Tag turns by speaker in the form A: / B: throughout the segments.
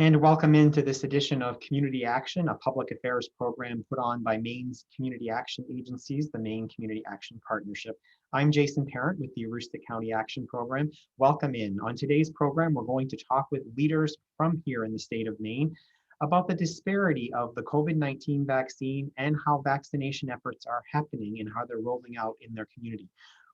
A: And welcome into this edition of Community Action, a public affairs program put on by Maine's community action agencies, the Maine Community Action Partnership. I'm Jason Parent with the Aroostook County Action Program. Welcome in. On today's program, we're going to talk with leaders from here in the state of Maine about the disparity of the COVID-19 vaccine and how vaccination efforts are happening and how they're rolling out in their community.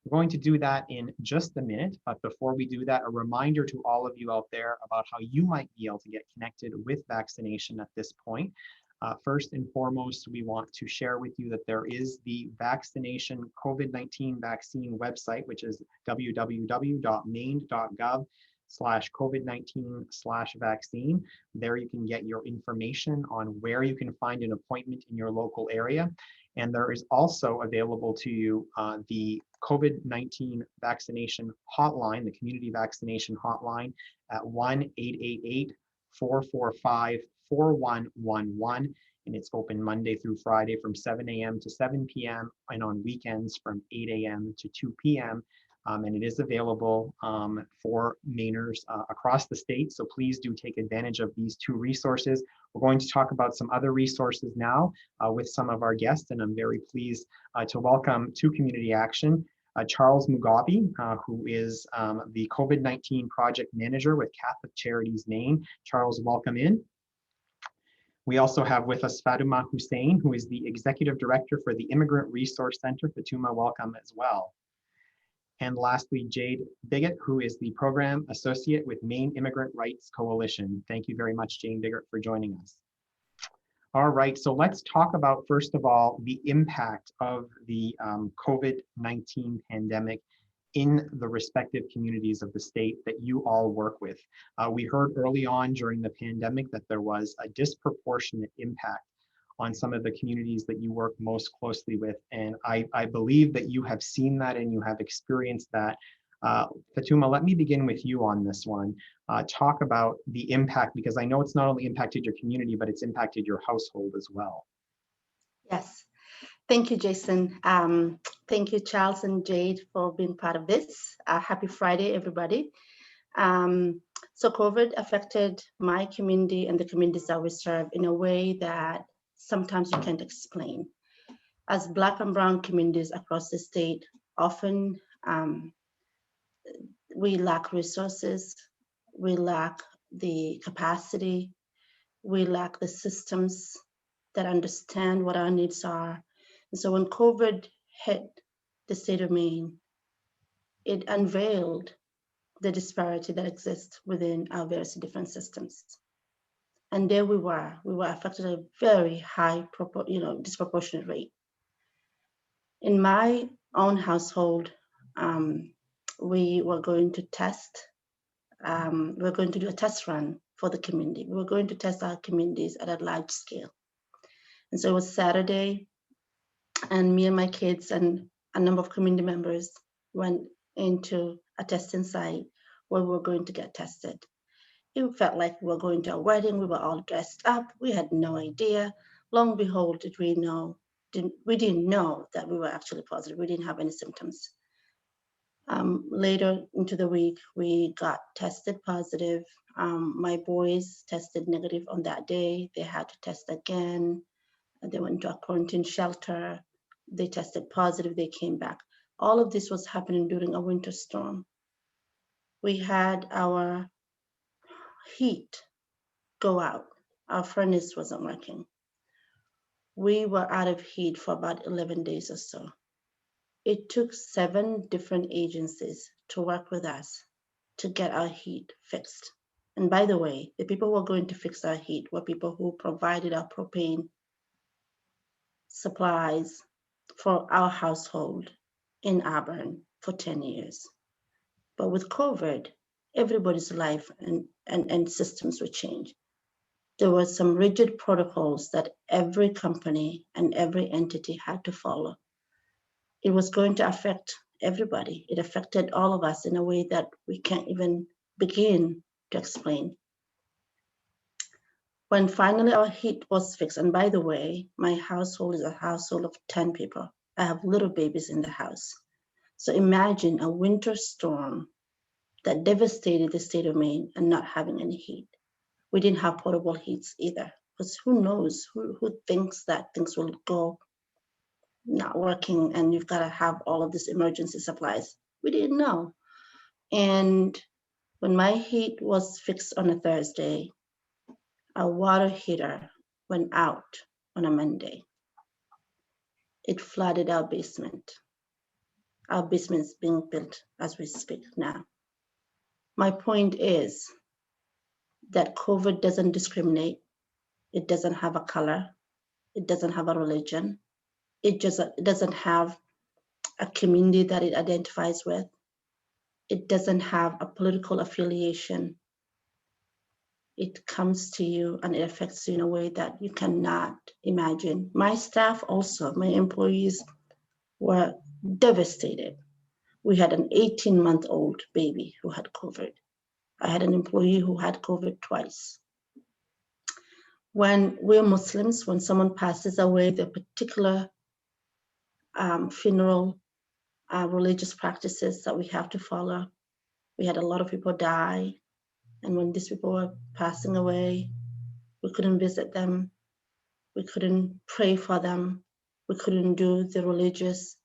A: We're going to do that in just a minute, but before we do that, a reminder to all of you out there about how you might be able to get connected with vaccination at this point. First and foremost, we want to share with you that there is the vaccination COVID-19 vaccine website, which is www.maine.gov/COVID-19/vaccine. There you can get your information on where you can find an appointment in your local area. And there is also available to you the COVID-19 vaccination hotline, the community vaccination hotline at 1-888-445-4111. And it's open Monday through Friday from 7 a.m. to 7 p.m. and on weekends from 8 a.m. to 2 p.m. And it is available for Mainers across the state. So please do take advantage of these two resources. We're going to talk about some other resources now with some of our guests, and I'm very pleased to welcome to Community Action Charles Mugabe, who is the COVID-19 project manager with Catholic Charities Maine. Charles, welcome in. We also have with us Fatuma Hussein, who is the executive director for the Immigrant Resource Center. Fatuma, welcome as well. And lastly, Jade Biggett, who is the program associate with Maine Immigrant Rights Coalition. Thank you very much, Jane Biggett, for joining us. All right, so let's talk about, first of all, the impact of the COVID-19 pandemic in the respective communities of the state that you all work with. We heard early on during the pandemic that there was a disproportionate impact on some of the communities that you work most closely with. And I believe that you have seen that and you have experienced that. Fatuma, let me begin with you on this one. Talk about the impact, because I know it's not only impacted your community, but it's impacted your household as well.
B: Yes, thank you, Jason. Thank you, Charles and Jade, for being part of this. Happy Friday, everybody. So COVID affected my community and the communities that we serve in a way that sometimes you can't explain. As Black and Brown communities across the state, often we lack resources, we lack the capacity, we lack the systems that understand what our needs are. And so when COVID hit the state of Maine, it unveiled the disparity that exists within our various different systems. And there we were affected at a very high, disproportionate rate. In my own household, we were going to test. We're going to do a test run for the community. We were going to test our communities at a large scale. And so it was Saturday, and me and my kids and a number of community members went into a testing site where we were going to get tested. It felt like we were going to a wedding. We were all dressed up. We had no idea. Long behold, we didn't know that we were actually positive. We didn't have any symptoms. Later into the week, we got tested positive. My boys tested negative on that day. They had to test again. They went to a quarantine shelter. They tested positive. They came back. All of this was happening during a winter storm. We had our heat go out. Our furnace wasn't working. We were out of heat for about 11 days or so. It took 7 different agencies to work with us to get our heat fixed. And by the way, the people who were going to fix our heat were people who provided our propane supplies for our household in Auburn for 10 years. But with COVID, everybody's life and systems were changed. There were some rigid protocols that every company and every entity had to follow. It was going to affect everybody. It affected all of us in a way that we can't even begin to explain. When finally our heat was fixed, and by the way, my household is a household of 10 people. I have little babies in the house. So imagine a winter storm that devastated the state of Maine and not having any heat. We didn't have portable heats either, because who knows, who thinks that things will go not working and you've got to have all of these emergency supplies. We didn't know. And when my heat was fixed on a Thursday, our water heater went out on a Monday. It flooded our basement. Our basement is being built as we speak now. My point is that COVID doesn't discriminate. It doesn't have a color. It doesn't have a religion. It doesn't have a community that it identifies with. It doesn't have a political affiliation. It comes to you and it affects you in a way that you cannot imagine. My staff also, my employees were devastated. We had an 18-month-old baby who had COVID. I had an employee who had COVID twice. When we're Muslims, when someone passes away, the particular funeral religious practices that we have to follow. We had a lot of people die. And when these people were passing away, we couldn't visit them. We couldn't pray for them. We couldn't do the religious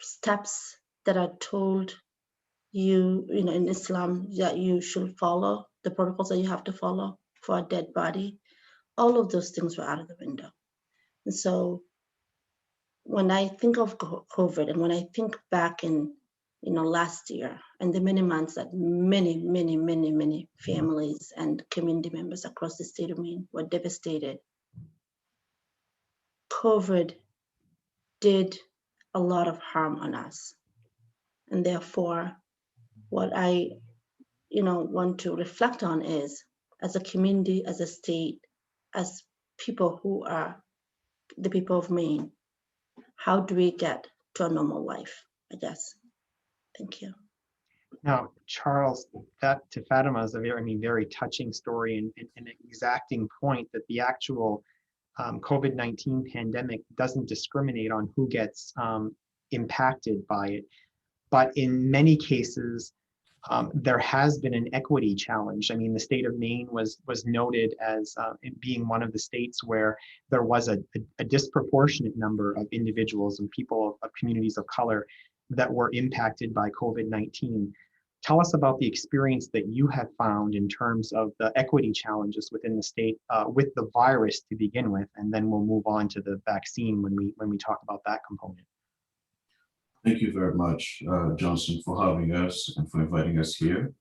B: steps that are told you know, in Islam that you should follow, the protocols that you have to follow for a dead body. All of those things were out of the window. And so when I think of COVID and when I think back in, you know, last year and the many months that many families and community members across the state of Maine were devastated, COVID did a lot of harm on us. And therefore, what I, you know, want to reflect on is, as a community, as a state, as people who are the people of Maine, how do we get to a normal life, I guess. Thank you.
A: Now, Charles, that to Fatima is a very touching story and an exacting point that the actual COVID-19 pandemic doesn't discriminate on who gets impacted by it. But in many cases, there has been an equity challenge. I mean, the state of Maine was noted as being one of the states where there was a disproportionate number of individuals and people of communities of color that were impacted by COVID-19. Tell us about the experience that you have found in terms of the equity challenges within the state with the virus to begin with, and then we'll move on to the vaccine when we talk about that component.
C: Thank you very much, Johnson, for having us and for inviting us here.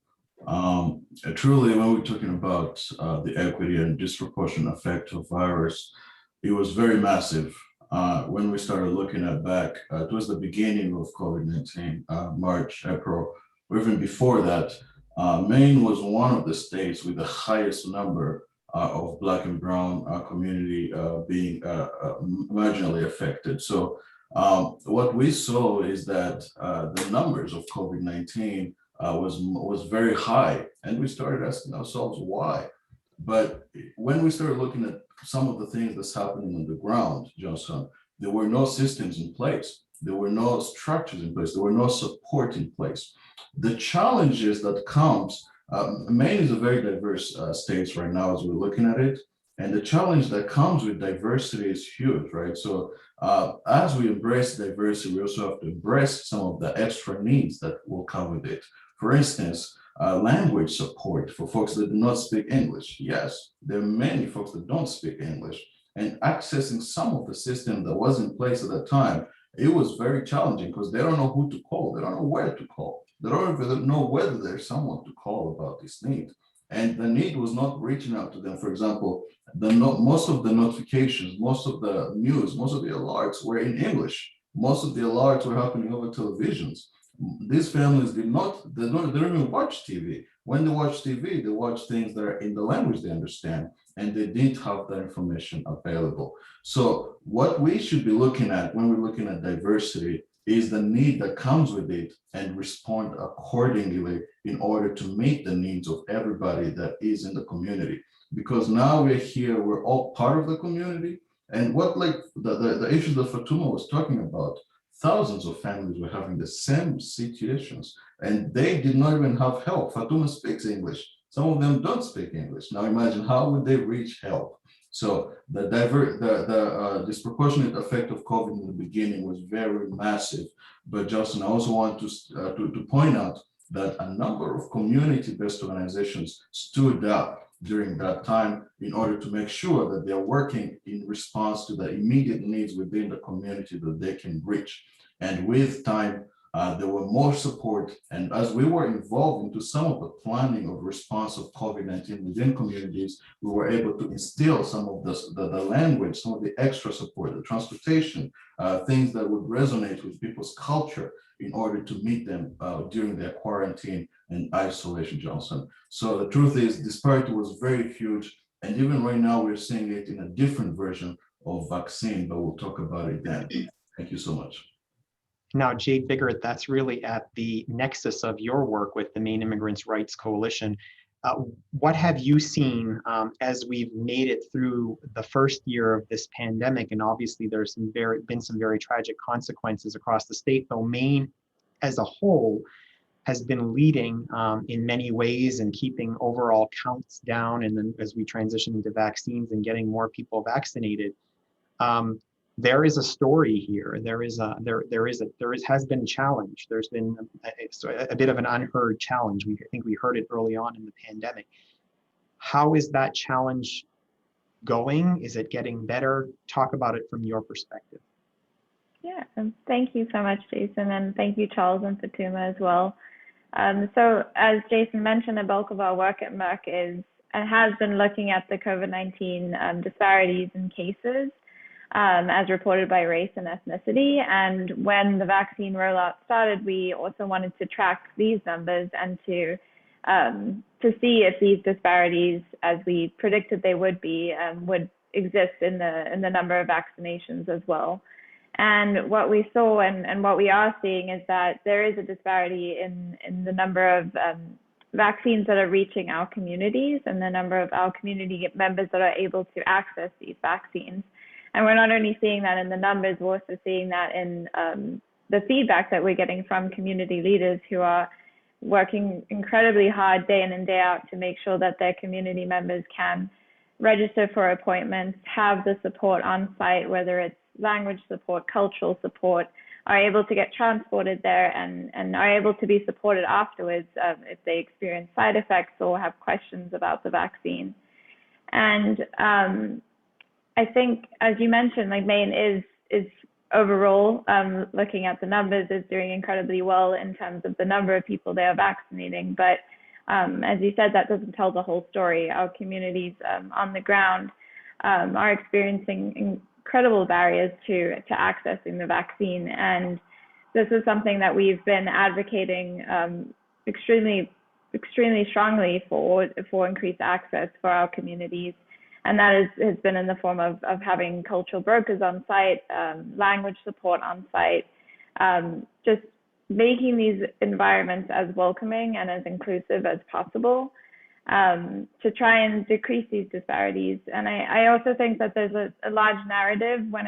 C: Truly, when we're talking about the equity and disproportionate effect of virus, it was very massive. When we started looking at back, it was the beginning of COVID-19, March, April, or even before that, Maine was one of the states with the highest number of Black and Brown community being marginally affected. So what we saw is that the numbers of COVID-19 was very high, and we started asking ourselves why. But when we started looking at some of the things that's happening on the ground, Johnson, there were no systems in place. There were no structures in place. There were no support in place. The challenges that comes, Maine is a very diverse state right now as we're looking at it. And the challenge that comes with diversity is huge, right? So as we embrace diversity, we also have to embrace some of the extra needs that will come with it. For instance, language support for folks that do not speak English. Yes, there are many folks that don't speak English, and accessing some of the system that was in place at that time, it was very challenging because they don't know who to call. They don't know where to call. They don't even know whether there's someone to call about this need. And the need was not reaching out to them. For example, most of the notifications, most of the news, most of the alerts were in English. Most of the alerts were happening over televisions. These families they don't even watch TV. When they watch TV, they watch things that are in the language they understand, and they didn't have that information available. So what we should be looking at when we're looking at diversity is the need that comes with it and respond accordingly in order to meet the needs of everybody that is in the community. Because now we're here, we're all part of the community. And what like the issue that Fatuma was talking about, thousands of families were having the same situations and they did not even have help. Fatuma speaks English. Some of them don't speak English. Now imagine how would they reach help? So the disproportionate effect of COVID in the beginning was very massive. But Justin, I also want to point out that a number of community-based organizations stood up during that time in order to make sure that they're working in response to the immediate needs within the community that they can reach. And with time, there were more support. And as we were involved into some of the planning of response of COVID-19 within communities, we were able to instill some of the language, some of the extra support, the transportation, things that would resonate with people's culture in order to meet them during their quarantine and isolation, Johnson. So the truth is, disparity was very huge. And even right now, we're seeing it in a different version of vaccine, but we'll talk about it then. Thank you so much.
A: Now, Jade Biggert, that's really at the nexus of your work with the Maine Immigrants' Rights Coalition. What have you seen as we've made it through the first year of this pandemic? And obviously there's been some very tragic consequences across the state, though Maine as a whole has been leading in many ways and keeping overall counts down. And then as we transition into vaccines and getting more people vaccinated, there is a story here. Has been a challenge. There's been a bit of an unheard challenge. I think we heard it early on in the pandemic. How is that challenge going? Is it getting better? Talk about it from your perspective.
D: Yeah, thank you so much, Jason, and thank you, Charles and Fatuma as well. So as Jason mentioned, the bulk of our work at Merck is and has been looking at the COVID-19 disparities in cases as reported by race and ethnicity. And when the vaccine rollout started, we also wanted to track these numbers and to see if these disparities, as we predicted they would be, would exist in the number of vaccinations as well. And what we saw and what we are seeing is that there is a disparity in the number of vaccines that are reaching our communities and the number of our community members that are able to access these vaccines. And we're not only seeing that in the numbers, we're also seeing that in the feedback that we're getting from community leaders who are working incredibly hard day in and day out to make sure that their community members can register for appointments, have the support on site, whether it's language support, cultural support, are able to get transported there and are able to be supported afterwards if they experience side effects or have questions about the vaccine. And I think, as you mentioned, like Maine is overall, looking at the numbers, is doing incredibly well in terms of the number of people they are vaccinating. But as you said, that doesn't tell the whole story. Our communities on the ground are experiencing incredible barriers to accessing the vaccine. And this is something that we've been advocating extremely strongly for increased access for our communities. And that has been in the form of having cultural brokers on site, language support on site, just making these environments as welcoming and as inclusive as possible to try and decrease these disparities. And I also think that there's a large narrative when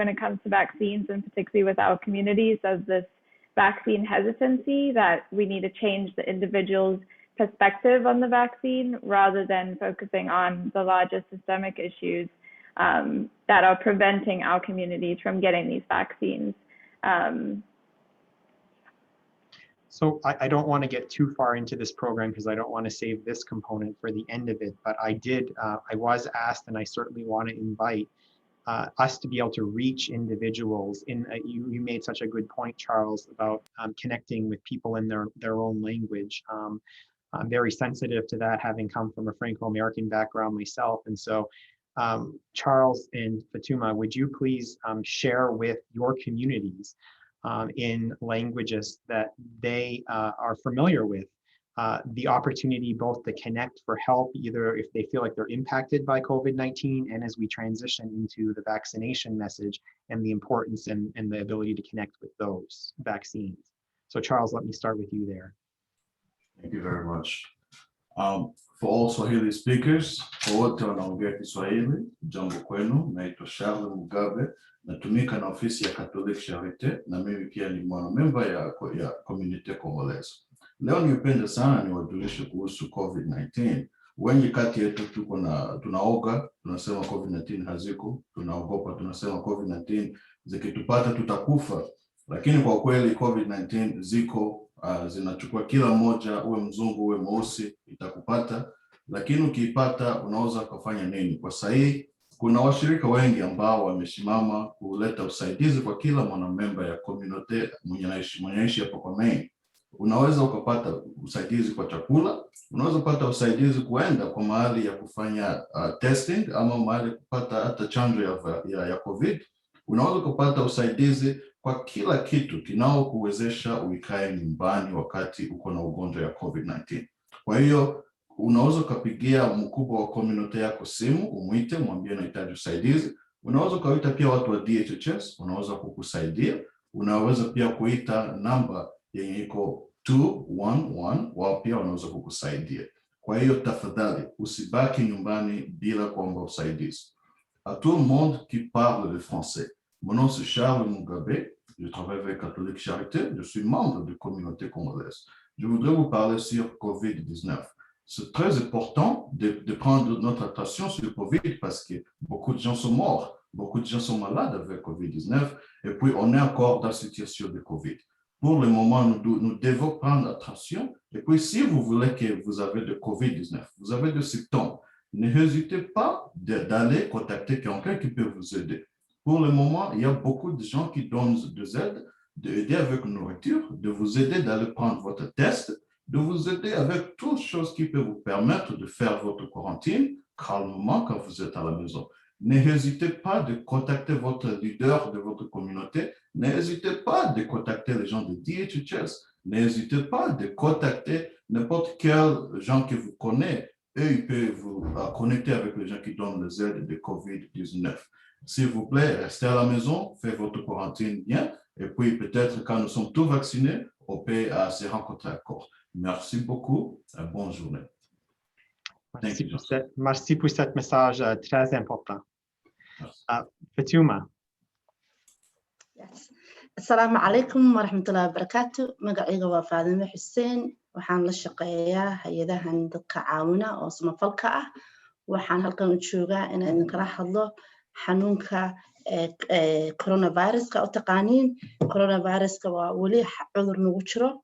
D: it comes to vaccines, and particularly with our communities, as this vaccine hesitancy, that we need to change the individual's perspective on the vaccine rather than focusing on the larger systemic issues that are preventing our communities from getting these vaccines.
A: So I don't want to get too far into this program because I don't want to save this component for the end of it, but I was asked, and I certainly want to invite us to be able to reach individuals you made such a good point, Charles, about connecting with people in their own language. I'm very sensitive to that, having come from a Franco-American background myself. And so Charles and Fatuma, would you please share with your communities in languages that they are familiar with, the opportunity both to connect for help, either if they feel like they're impacted by COVID-19 and as we transition into the vaccination message and the importance and the ability to connect with those vaccines. So Charles, let me start with you there.
C: Thank you very much. For all Swahili speakers, kwa wote wanaongea Kiswahili, jambo kwenu, naitwa Charles Mugabe, natumika na ofisi ya Catholic Charite, na mimi pia ni mwanamemba ya Community Congolaise. Leo ningependa sana niwajulishe kuhusu COVID-19. Wengi kati yetu tunaoga, tunasema COVID-19 haziko, tunaogopa, tunasema COVID-19 zikitupata tutakufa. Lakini kwa kweli COVID-19 ziko, zinachukua kila mmoja, uwe mzungu, uwe mweusi, itakupata. Lakini ukiipata unaweza kufanya nini? Kwa sahihi, kuna washirika wengi ambao wamesimama kuleta usaidizi kwa kila mwanamemba ya community mwenye anaishi hapa kwa Maine. Unaweza ukapata usaidizi kwa chakula, unaweza kupata usaidizi kuenda kwa mahali ya kufanya testing ama mahali kupata hata chanjo ya COVID. Unaweza kupata usaidizi kwa kila kitu kinao kuwezesha uikae nyumbani wakati uko na ugonjwa ya COVID-19. Kwa hiyo unaweza ukapigia mkubwa wa community yako simu, umuite, mwambie nahitaji usaidizi. Unaweza ukaita pia watu wa DHHS, unaweza kukusaidia. Unaweza pia kuita namba yenye iko 211, wao pia wanaweza kukusaidia. Kwa hiyo tafadhali usibaki nyumbani bila kuomba usaidizi. À tout le monde qui parle le français. Mon nom c'est Charles Mugabe, je travaille avec Catholique Charité, je suis membre de la communauté congolaise. Je voudrais vous parler sur COVID-19. C'est très important de prendre notre attention sur le COVID parce que beaucoup de gens sont morts, beaucoup de gens sont malades avec COVID-19 et puis on est encore dans la situation de COVID. Pour le moment, nous devons prendre attention. Et puis, si vous voulez que vous avez de COVID-19, vous avez des symptômes, n'hésitez pas d'aller contacter quelqu'un qui peut vous aider. Pour le moment, il y a beaucoup de gens qui donnent des aides, d'aider avec nourriture, de vous aider d'aller prendre votre test, de vous aider avec toutes choses qui peuvent vous permettre de faire votre quarantaine calmement quand vous êtes à la maison. N'hésitez pas de contacter votre leader de votre communauté. N'hésitez pas de contacter les gens de DHHS. N'hésitez pas de contacter n'importe quel gens que vous connaissez. Eux, ils peuvent vous connecter avec les gens qui donnent les aides de COVID-19. S'il vous plaît, restez à la maison, faites votre quarantaine bien. Et puis, peut-être quand nous sommes tous vaccinés, on peut se rencontrer encore. Merci beaucoup. Bonne journée.
A: Merci pour cet message très important. Fatuma.
B: Yes. Assalamu alaikum wa rahmatullahi wa barakatuh. Magacayga waa Faadime Xuseen. Waxaan la shaqeeyaa hay'adahan dadka caawina oo samafalka ah. Waxaan halkan u joogaa inaan idinkala hadlo xanuunka coronavirus-ka u taqaaniin. Coronavirus-ka waa weli cudur nagu jiro.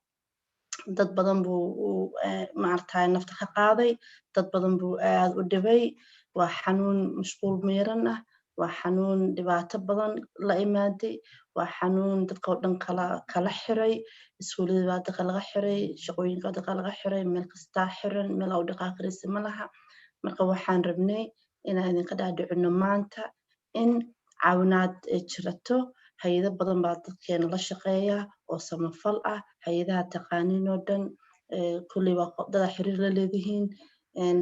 B: Dad badan buu maartay nafta ka qaaday, dad badan buu aad u dhibay. Waa xanuun mashquul meeran ah, waa xanuun dhibaato badan la imaaday, waa xanuun dadka oo dhan kala xiray, iskuulada baa dadka laga xiray, shaqooyinka baa dadka laga xiray, meel kasta xiran, meel u dhaqaaqaysa ma laha. Marka waxaan rabnay inaan idinka dhaadhicino maanta in caawinaad jirato. Hay'ado badan baa dadkeena la shaqeeya oo samafal ah, hay'adaha taqaaniin oo dhan kulli waa dad xiriir la leedihiin.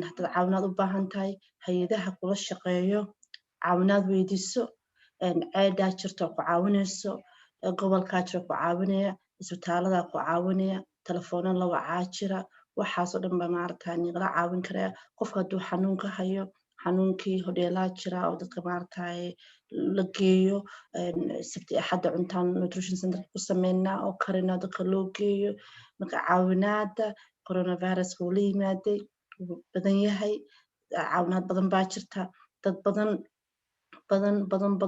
B: Haddaad caawinaad u baahan tahay, hay'adaha kula shaqeeyo caawinaad weydiiso. Ceedaa jirto ku caawinayso, gobolkaa jiro ku caawinaya, isbitaallada ku caawinaya, telefoona la wacaa jira. Waxaas oo dhan baa maaragtay nagala caawin karaa. Qofka hadduu xanuun ka hayo, xanuunkii hodheelaa jira oo dadka maaragtay la geeyo. Sabti axadda cuntaan nutrition center ku sameynaa oo karina dadka loo geeyo. Marka caawinaada coronavirus uu la yimaaday wuu badan yahay. Caawinaad badan baa jirta. Dad badan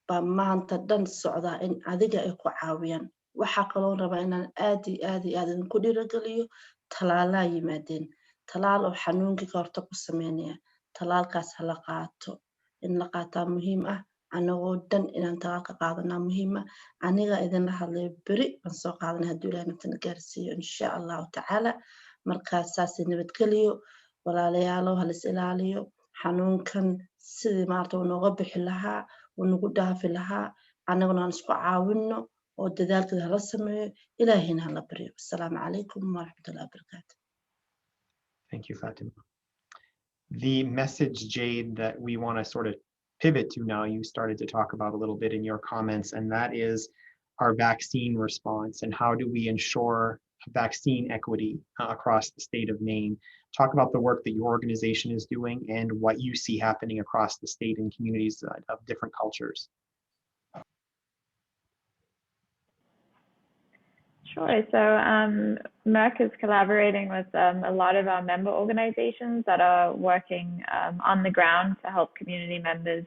B: baa maanta dhan socda in adiga ay ku caawiyaan. Waxaa kaloo rabaa inaan aad iyo aad idinku dhiirigeliyo. Talaalaa yimaadeen. Talaal oo xanuunkii ka hortag ku sameynaya. Talaalkaas ha la qaato. In la qaataa muhiim ah. Anagoo dhan inaan talaalka qaadanaa muhiim ah. Aniga idinla hadlayo beri baan soo qaadanay hadduu Ilaahay naftan gaarsiiyo insha Allahu tacaala. Markaas saas nabadgeliyo. Walaalayaalow ha la is ilaaliyo. Xanuunkan sidii maarta uu nooga bixi lahaa, uu nagu dhaafi lahaa, annaguna aan isku caawinno oo dadaalkeeda hala sameeyo. Ilaahayna hala baryo. Assalaamu calaykum wa rahmatullahi wa barakatuh.
A: Thank you, Fatima. The message, Jade, that we want to sort of pivot to now, you started to talk about a little bit in your comments, and that is our vaccine response and how do we ensure vaccine equity across the state of Maine. Talk about the work that your organization is doing and what you see happening across the state and communities of different cultures.
D: Sure. So Merck is collaborating with a lot of our member organizations that are working on the ground to help community members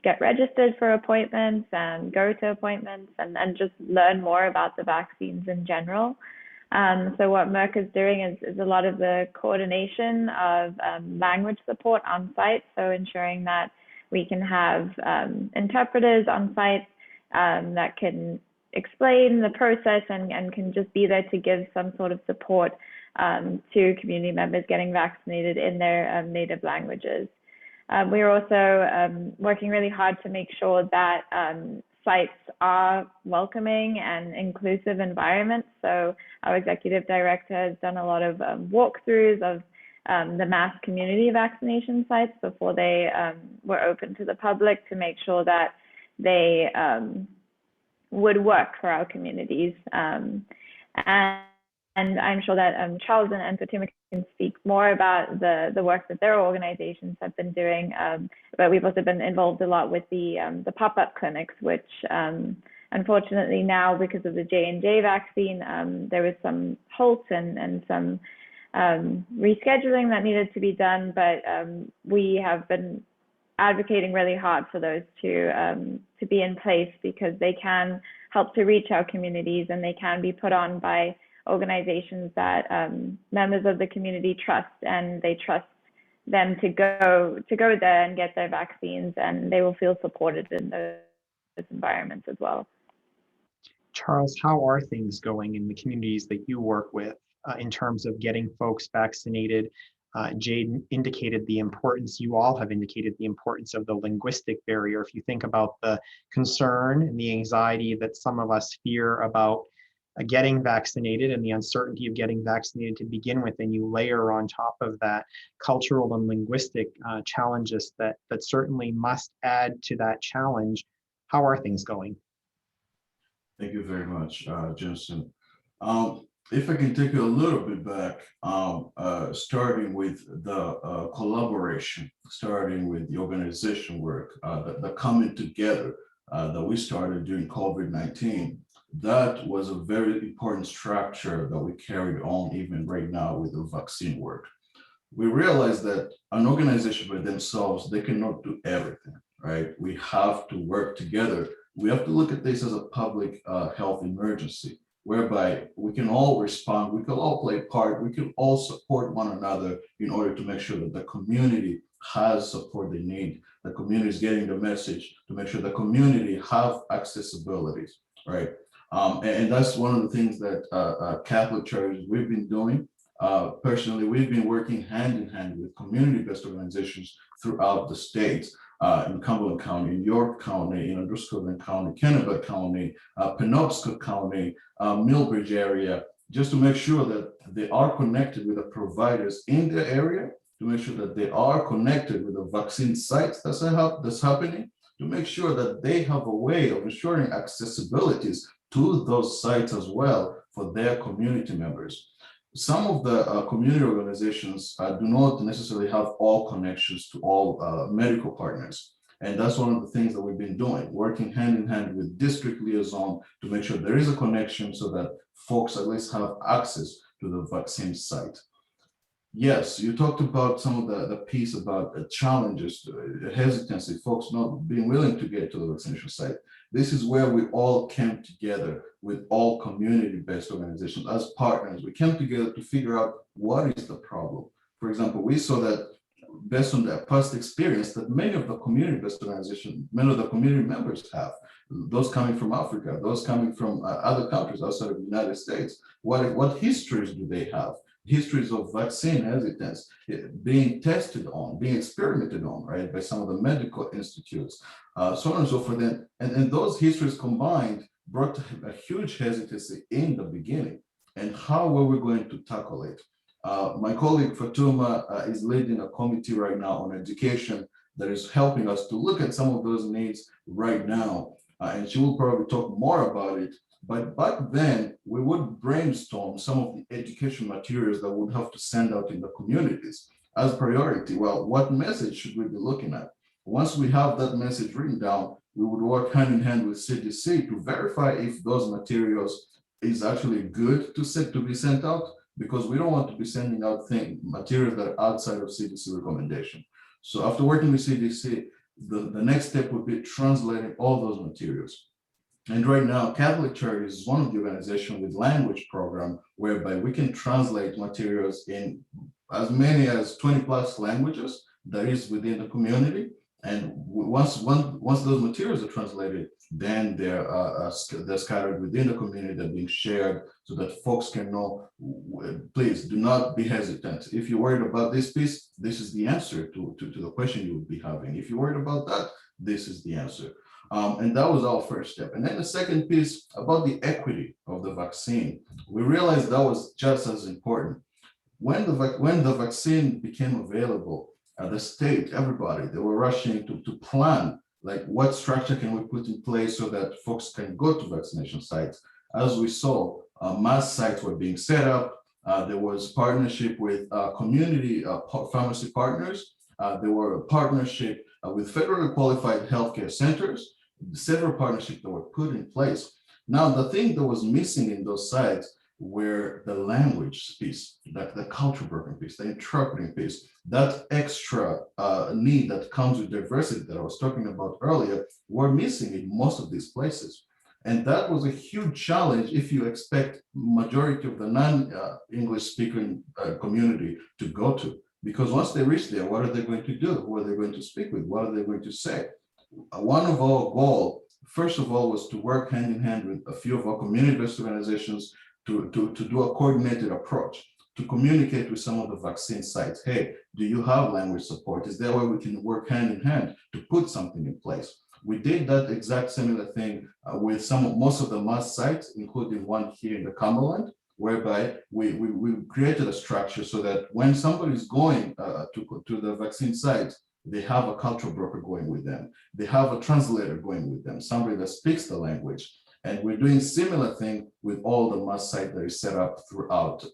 D: get registered for appointments and go to appointments and just learn more about the vaccines in general. So what Merck is doing is a lot of the coordination of language support on site. So ensuring that we can have interpreters on site that can explain the process and can just be there to give some sort of support to community members getting vaccinated in their native languages. We're also working really hard to make sure that sites are welcoming and inclusive environments. So our executive director has done a lot of walkthroughs of the mass community vaccination sites before they were open to the public to make sure that they would work for our communities. And I'm sure that Charles and Fatuma can speak more about the work that their organizations have been doing. But we've also been involved a lot with the pop-up clinics, which unfortunately now, because of the J&J vaccine, there was some halt and some rescheduling that needed to be done. But we have been advocating really hard for those to be in place, because they can help to reach our communities, and they can be put on by organizations that members of the community trust, and they trust them to go there and get their vaccines, and they will feel supported in those environments as well.
A: Charles, how are things going in the communities that you work with in terms of getting folks vaccinated? Jade indicated the importance, you all have indicated the importance of the linguistic barrier. If you think about the concern and the anxiety that some of us fear about getting vaccinated and the uncertainty of getting vaccinated to begin with, and you layer on top of that cultural and linguistic challenges that certainly must add to that challenge. How are things going?
C: Thank you very much, Jensen. If I can take you a little bit back, starting with the collaboration, starting with the organization work, the coming together that we started during COVID-19, that was a very important structure that we carried on even right now with the vaccine work. We realized that an organization by themselves, they cannot do everything, right? We have to work together. We have to look at this as a public health emergency, whereby we can all respond, we can all play a part, we can all support one another in order to make sure that the community has support they need, the community is getting the message, to make sure the community have accessibilities, right? And that's one of the things that Catholic Charities we've been doing. Personally, we've been working hand in hand with community-based organizations throughout the states, in Cumberland County, in York County, in Androscoggin County, Kennebec County, Penobscot County, Millbridge area, just to make sure that they are connected with the providers in their area, to make sure that they are connected with the vaccine sites that's happening, to make sure that they have a way of ensuring accessibilities to those sites as well for their community members. Some of the community organizations do not necessarily have all connections to all medical partners. And that's one of the things that we've been doing, working hand in hand with district liaison to make sure there is a connection so that folks at least have access to the vaccine site. Yes, you talked about some of the piece about the challenges, the hesitancy, folks not being willing to get to the vaccination site. This is where we all came together with all community-based organizations as partners. We came together to figure out what is the problem. For example, we saw that based on their past experience that many of the community-based organizations, many of the community members have, those coming from Africa, those coming from other countries outside of the United States, what histories do they have? Histories of vaccine hesitance, being tested on, being experimented on, right, by some of the medical institutes, so on and so forth. And those histories combined brought a huge hesitancy in the beginning. And how were we going to tackle it? My colleague Fatuma is leading a committee right now on education that is helping us to look at some of those needs right now. And she will probably talk more about it. But back then, we would brainstorm some of the education materials that we would have to send out in the communities as priority. Well, what message should we be looking at? Once we have that message written down, we would work hand in hand with CDC to verify if those materials is actually good to be sent out, because we don't want to be sending out materials that are outside of CDC recommendation. So after working with CDC, the next step would be translating all those materials. And right now, Catholic Charities is one of the organizations with language program whereby we can translate materials in as many as 20 plus languages that is within the community. And once those materials are translated, then they're scattered within the community, they're being shared so that folks can know. Please do not be hesitant. If you're worried about this piece, this is the answer to the question you would be having. If you're worried about that, this is the answer. And that was our first step. And then the second piece about the equity of the vaccine, we realized that was just as important. When the vaccine became available, the state, everybody, they were rushing to plan, like what structure can we put in place so that folks can go to vaccination sites. As we saw, mass sites were being set up. There was partnership with community pharmacy partners. There were a partnership with federally qualified healthcare centers, several partnerships that were put in place. Now, the thing that was missing in those sites were the language piece, the culture broken piece, the interpreting piece, that extra need that comes with diversity that I was talking about earlier, were missing in most of these places. And that was a huge challenge if you expect majority of the non-English speaking community to go to. Because once they reach there, what are they going to do? Who are they going to speak with? What are they going to say? One of our goals, first of all, was to work hand in hand with a few of our community-based organizations to do a coordinated approach, to communicate with some of the vaccine sites. Hey, do you have language support? Is there a way we can work hand in hand to put something in place? We did that exact similar thing with most of the mass sites, including one here in the Cumberland, whereby we created a structure so that when somebody's going to the vaccine site, they have a cultural broker going with them. They have a translator going with them, somebody that speaks the language. And we're doing similar thing with all the mass sites that is set up throughout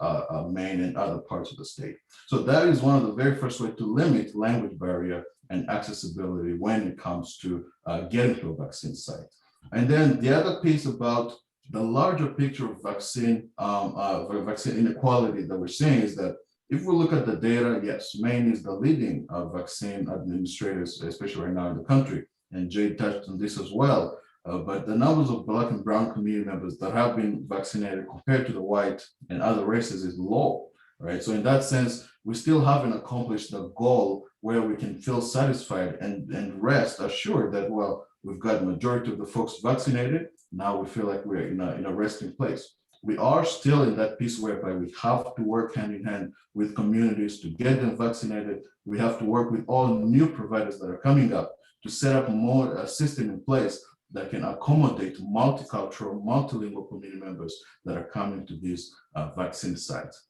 C: Maine and other parts of the state. So that is one of the very first way to limit language barrier and accessibility when it comes to getting to a vaccine site. And then the other piece about the larger picture of vaccine inequality that we're seeing is that if we look at the data, yes, Maine is the leading vaccine administrators, especially right now in the country. And Jay touched on this as well. But the numbers of Black and Brown community members that have been vaccinated compared to the white and other races is low, right? So in that sense, we still haven't accomplished the goal where we can feel satisfied and rest assured that, well, we've got majority of the folks vaccinated. Now we feel like we're in a resting place. We are still in that piece whereby we have to work hand in hand with communities to get them vaccinated. We have to work with all new providers that are coming up to set up more system in place that can accommodate multicultural, multilingual community members that are coming to these vaccine sites.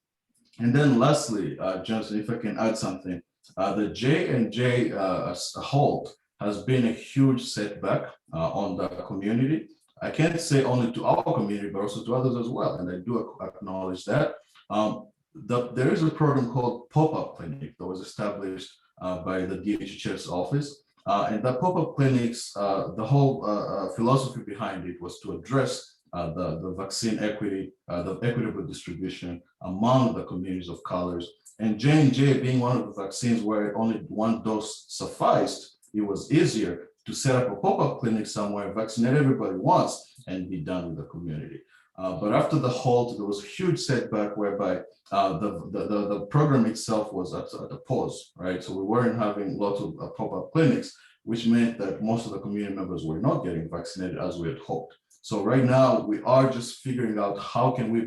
C: And then lastly, Johnson, if I can add something, the J&J halt has been a huge setback on the community. I can't say only to our community, but also to others as well. And I do acknowledge that. There is a program called Pop-Up Clinic that was established by the DHHS office. And the pop-up clinics, the whole philosophy behind it was to address the vaccine equity, the equitable distribution among the communities of colors. And J&J being one of the vaccines where only one dose sufficed, it was easier to set up a pop-up clinic somewhere, vaccinate everybody once, and be done with the community. But after the halt, there was a huge setback whereby the program itself was at a pause, right? So we weren't having lots of pop-up clinics, which meant that most of the community members were not getting vaccinated as we had hoped. So right now we are just figuring out how can we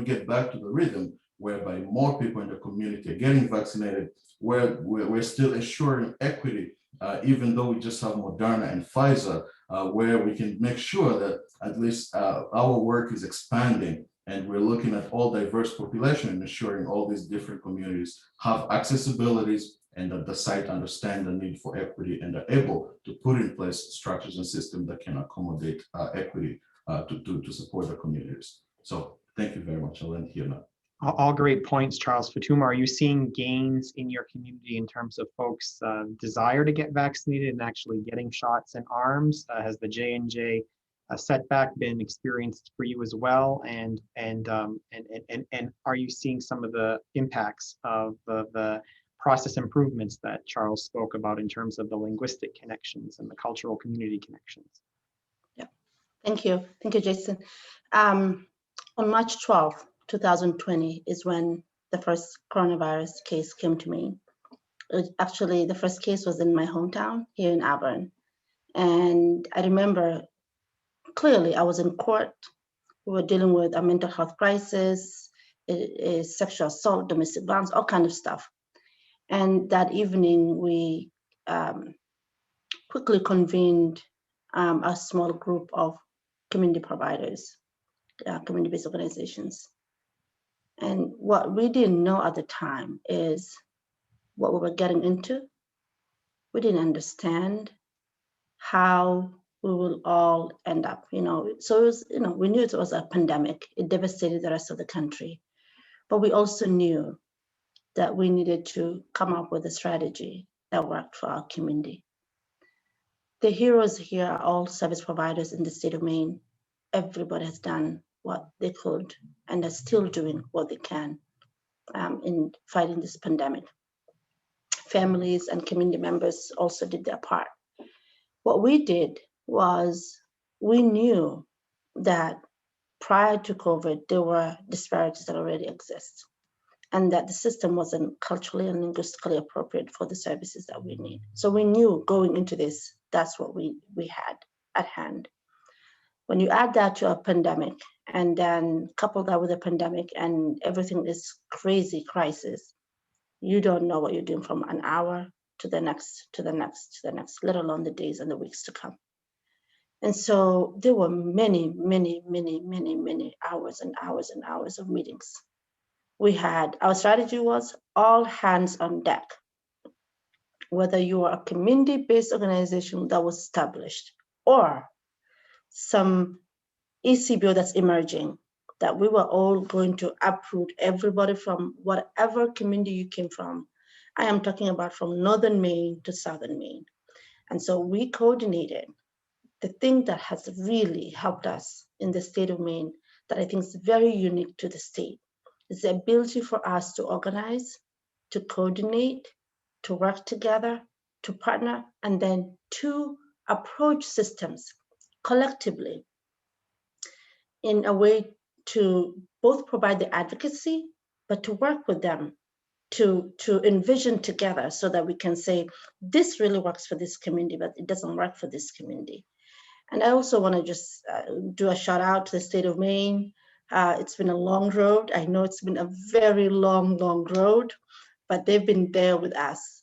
C: get back to the rhythm whereby more people in the community are getting vaccinated, where we're still ensuring equity, even though we just have Moderna and Pfizer, where we can make sure that at least our work is expanding and we're looking at all diverse population and ensuring all these different communities have accessibilities and that the site understand the need for equity and are able to put in place structures and systems that can accommodate equity to support the communities. So thank you very much. I'll end here now.
A: All great points, Charles. Fatuma, are you seeing gains in your community in terms of folks' desire to get vaccinated and actually getting shots in arms? Has the J&J setback been experienced for you as well? And are you seeing some of the impacts of the process improvements that Charles spoke about in terms of the linguistic connections and the cultural community connections?
B: Yeah, thank you. Thank you, Jason. On March 12th, 2020 is when the first coronavirus case came to me. Actually, the first case was in my hometown here in Auburn. And I remember clearly I was in court. We were dealing with a mental health crisis, sexual assault, domestic violence, all kinds of stuff. And that evening, we quickly convened a small group of community providers, community-based organizations. And what we didn't know at the time is what we were getting into. We didn't understand how we will all end up, So it was, we knew it was a pandemic. It devastated the rest of the country. But we also knew that we needed to come up with a strategy that worked for our community. The heroes here are all service providers in the state of Maine. Everybody has done what they could and are still doing what they can in fighting this pandemic. Families and community members also did their part. What we did was we knew that prior to COVID, there were disparities that already exist, and that the system wasn't culturally and linguistically appropriate for the services that we need. So we knew going into this, that's what we had at hand. When you add that to a pandemic and then couple that with a pandemic and everything is crazy crisis, you don't know what you're doing from an hour to the next, let alone the days and the weeks to come. And so there were many hours and hours and hours of meetings. Our strategy was all hands on deck. Whether you are a community-based organization that was established or some ECBO that's emerging, that we were all going to uproot everybody from whatever community you came from. I am talking about from Northern Maine to Southern Maine. And so we coordinated. The thing that has really helped us in the state of Maine that I think is very unique to the state is the ability for us to organize, to coordinate, to work together, to partner, and then to approach systems collectively in a way to both provide the advocacy, but to work with them to envision together so that we can say, this really works for this community, but it doesn't work for this community. And I also want to just do a shout out to the state of Maine. It's been a long road. I know it's been a very long road, but they've been there with us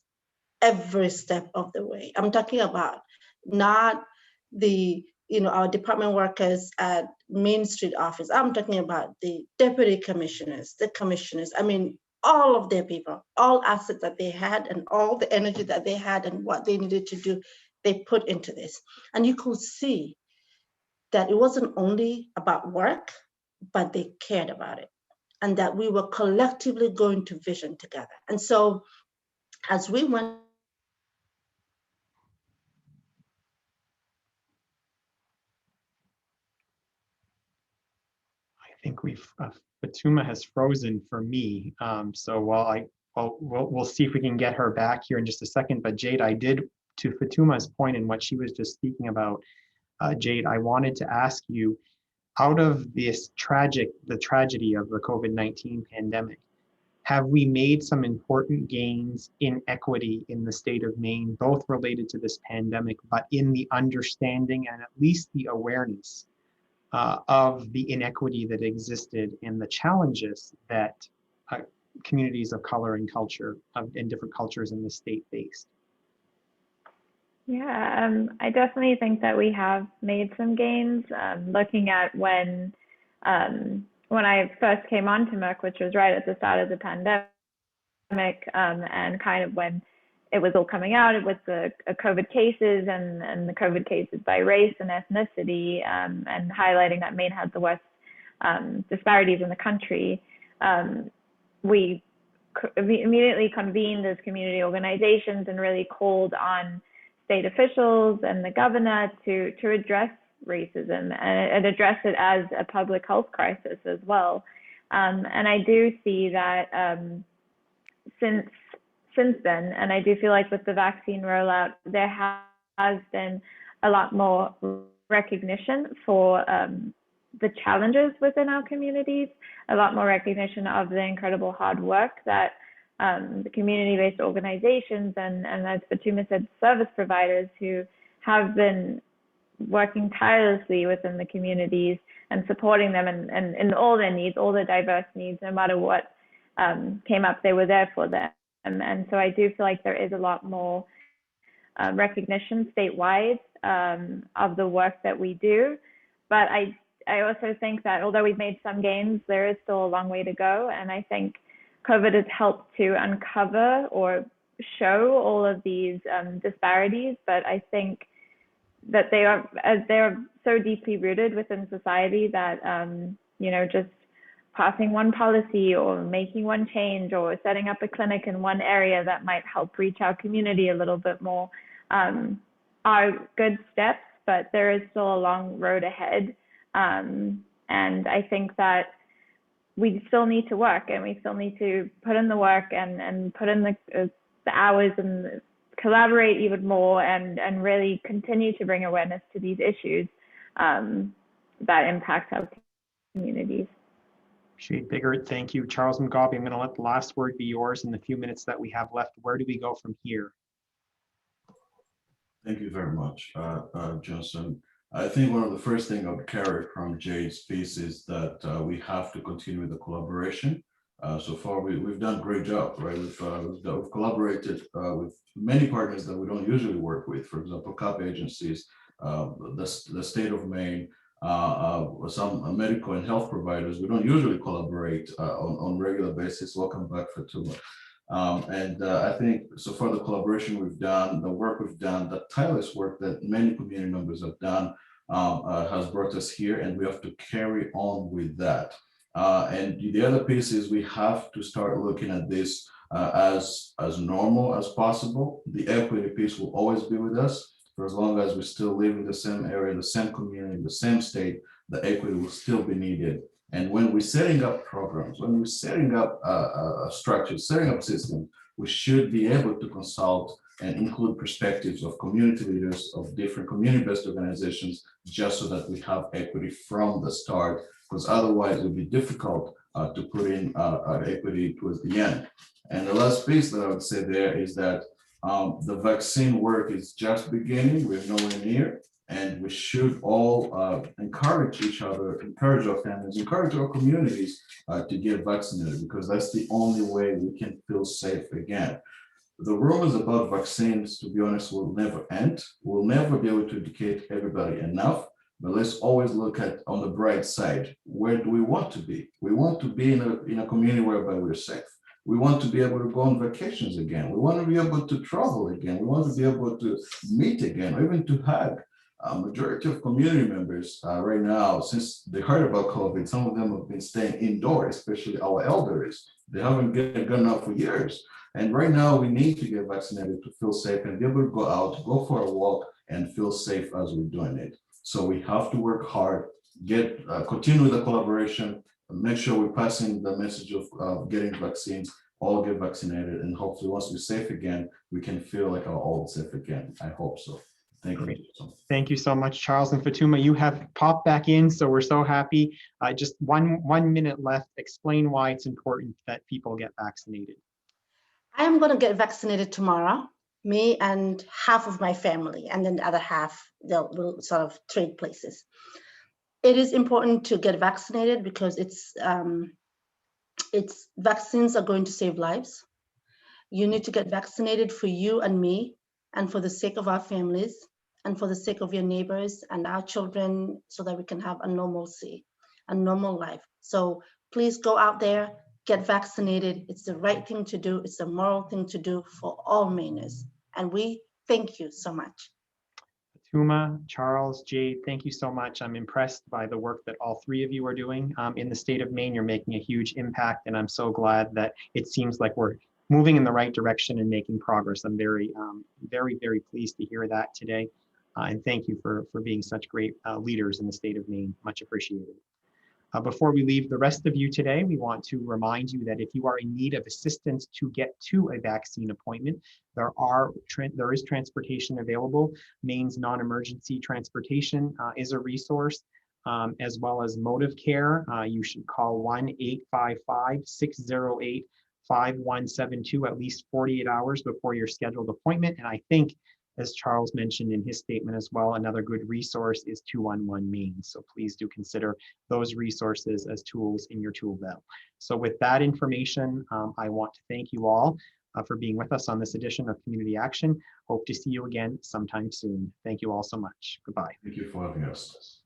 B: every step of the way. I'm talking about not our department workers at Main Street office. I'm talking about the deputy commissioners, the commissioners. I mean, all of their people, all assets that they had and all the energy that they had and what they needed to do, they put into this. And you could see that it wasn't only about work, but they cared about it and that we were collectively going to vision together. And so as we went,
A: I think Fatuma has frozen for me. So we'll see if we can get her back here in just a second. But Jade, I did, to Fatuma's point and what she was just speaking about, Jade, I wanted to ask you, out of this the tragedy of the COVID-19 pandemic, have we made some important gains in equity in the state of Maine, both related to this pandemic, but in the understanding and at least the awareness of the inequity that existed and the challenges that communities of color and culture and different cultures in the state faced?
D: Yeah, I definitely think that we have made some gains. Looking at when I first came on to Merck, which was right at the start of the pandemic, and kind of when it was all coming out with the COVID cases and the COVID cases by race and ethnicity, and highlighting that Maine had the worst disparities in the country, we immediately convened as community organizations and really called on state officials and the governor to address racism, and address it as a public health crisis as well. And I do see that since then, and I do feel like with the vaccine rollout, there has been a lot more recognition for the challenges within our communities, a lot more recognition of the incredible hard work that the community-based organizations and as Fatuma said, service providers who have been working tirelessly within the communities and supporting them and in all their needs, all their diverse needs, no matter what came up, they were there for them. And so I do feel like there is a lot more recognition statewide of the work that we do. But I also think that although we've made some gains, there is still a long way to go. And I think COVID has helped to uncover or show all of these disparities, but I think that they are so deeply rooted within society that, you know, just passing one policy or making one change or setting up a clinic in one area that might help reach our community a little bit more are good steps, but there is still a long road ahead. And I think that we still need to work, and we still need to put in the work and put in the hours and collaborate even more and really continue to bring awareness to these issues that impact our communities.
A: Appreciate Bigger. Thank you. Charles Mugabe, I'm going to let the last word be yours in the few minutes that we have left. Where do we go from here?
C: Thank you very much, Johnson. I think one of the first things I would carry from Jay's piece is that we have to continue the collaboration. So far, we've done a great job, right? We've collaborated with many partners that we don't usually work with. For example, CAP agencies, the state of Maine, some medical and health providers. We don't usually collaborate on regular basis. Welcome back, Fatuma. I think so far the collaboration we've done, the work we've done, the tireless work that many community members have done has brought us here, and we have to carry on with that. And the other piece is we have to start looking at this as normal as possible. The equity piece will always be with us for as long as we still live in the same area, the same community, the same state. The equity will still be needed. And when we're setting up programs, when we're setting up structures, setting up systems, we should be able to consult and include perspectives of community leaders, of different community-based organizations, just so that we have equity from the start, because otherwise it would be difficult to put in equity towards the end. And the last piece that I would say there is that the vaccine work is just beginning. We're nowhere near. And we should all encourage each other, encourage our families, encourage our communities to get vaccinated, because that's the only way we can feel safe again. The rumors about vaccines, to be honest, will never end. We'll never be able to educate everybody enough, but let's always look at on the bright side. Where do we want to be? We want to be in a community whereby we're safe. We want to be able to go on vacations again. We want to be able to travel again. We want to be able to meet again, or even to hug. Majority of community members right now, since they heard about COVID, some of them have been staying indoors, especially our elders. They haven't gotten out for years. And right now we need to get vaccinated to feel safe and be able to go out, go for a walk and feel safe as we're doing it. So we have to work hard, continue with the collaboration, make sure we're passing the message of getting vaccines, all get vaccinated, and hopefully once we're safe again, we can feel like our old self again. I hope so. Thank you.
A: Thank you so much, Charles and Fatuma. You have popped back in, so we're so happy. Just one minute left. Explain why it's important that people get vaccinated.
B: I am going to get vaccinated tomorrow, me and half of my family, and then the other half, they'll sort of trade places. It is important to get vaccinated because vaccines are going to save lives. You need to get vaccinated for you and me, and for the sake of our families, and for the sake of your neighbors and our children, so that we can have a normalcy, a normal life. So please go out there, get vaccinated. It's the right thing to do. It's the moral thing to do for all Mainers. And we thank you so much.
A: Fatuma, Charles, Jade, thank you so much. I'm impressed by the work that all three of you are doing in the state of Maine. You're making a huge impact, and I'm so glad that it seems like we're moving in the right direction and making progress. I'm very, very pleased to hear that today. And thank you for being such great leaders in the state of Maine. Much appreciated. Before we leave the rest of you today, we want to remind you that if you are in need of assistance to get to a vaccine appointment, there is transportation available. Maine's non-emergency transportation is a resource, as well as Motive Care. You should call 1-855-608-5172 at least 48 hours before your scheduled appointment. And I think, as Charles mentioned in his statement as well, another good resource is 211 Maine. So please do consider those resources as tools in your tool belt. So with that information, I want to thank you all for being with us on this edition of Community Action. Hope to see you again sometime soon. Thank you all so much. Goodbye.
C: Thank you for having us.